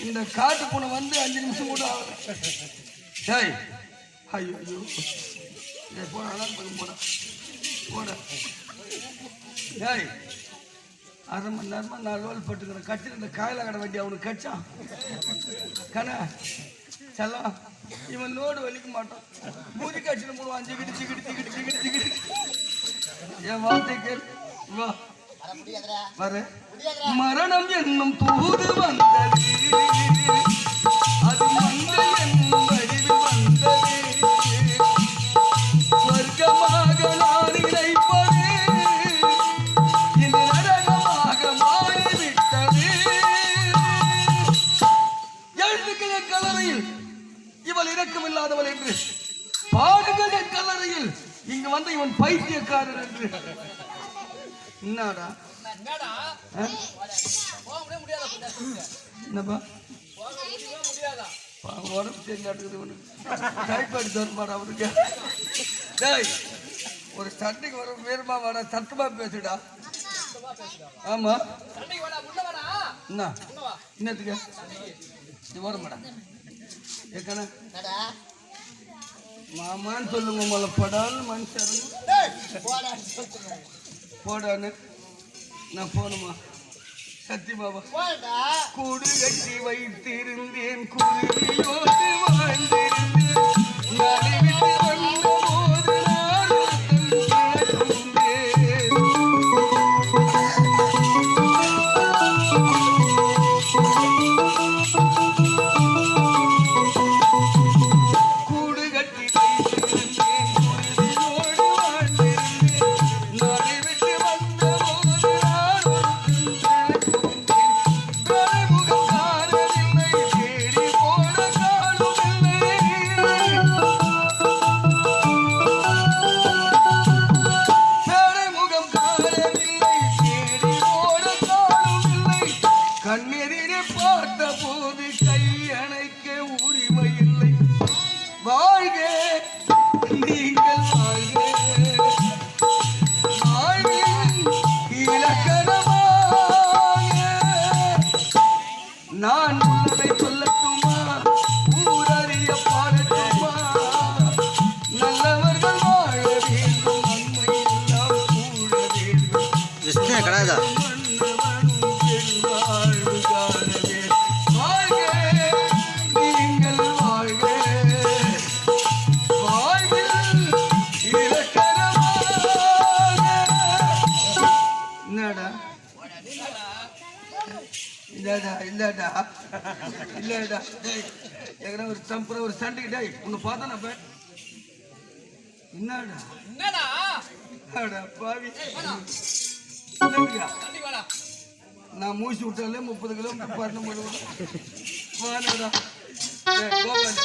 இந்த காட்டு பூனை வந்து 5 நிமிஷம் கூட ஆகல. டேய் ஐயோ ஐயோ போட போட போட. டேய் 1/2 மணி நேரமா 4 ரோல் பட்டுக்கிறேன். கட்சி இந்த காயில கடை வண்டி அவனுக்கு கட்சான் கண்ணா செல்லம். இவன் லோடு வலிக்க மாட்டான். மூதி காட்சியில் போடுவான். ஜிகிட்டு ஜிகிட்டு ஜிகிட்டு ஜிகிட்டு ஜிகிட்டு. என் வார்த்தை கேள் வா வர. மரணம் என்னும் தூது வந்தது, அது மங்கை என்னும் வடிவில் வந்தது. சொர்க்கமாக நான் நினைப்பது இந்த நரகமாக மாறிவிட்டது. எழுதுகிற கலரையில் இவள் இரக்கமில்லாதவள் என்று, பாடுகிற கலரையில் இங்கு வந்த இவன் பைத்தியக்காரன் என்று. என்னடா என்னப்பா உடம்பு சரியாட்டுக்குது உனக்கு. டைப்பாய்டு தருமாடா அவனுக்கு. டேய் ஒரு சண்டைக்கு வர வீரமா வாடா, சத்தமா பேசுடா. ஆமா என்ன என்னத்துக்கு நீ வர மாடா ஏக்கண்ணா மாமான்னு சொல்லுங்க. மலை படான்னு மனுஷன் போடான்னு நான் போகணுமா? சத்தியமாவா? கூடு கட்டி வைத்திருந்தேன், குருவியோடு வாழ்ந்திருந்தேன். கண்ணெதிரே பார்த்த போது கையணைக்க உரிமை இல்லை. வாழ்க நீங்கள் வாழ்க, வாழ்வின் இலக்கணமாக நான் உள்ளதை சொல்லட்டுமா, ஊரறிய பாடட்டுமா. நல்லவர்கள் வாழ வேண்டும், நன்மை எல்லாம் கூட வேண்டும். இல்லடா இல்லடா எங்கடா ஒரு டம்பர் ஒரு சண்டைக்கு உன்னை பார்த்தா நான் என்னடா என்னடா பாவி. நான் மூச்சு விட்டாலே 30 கிலோமீட்டர் பண்ண வாடா கோபால்.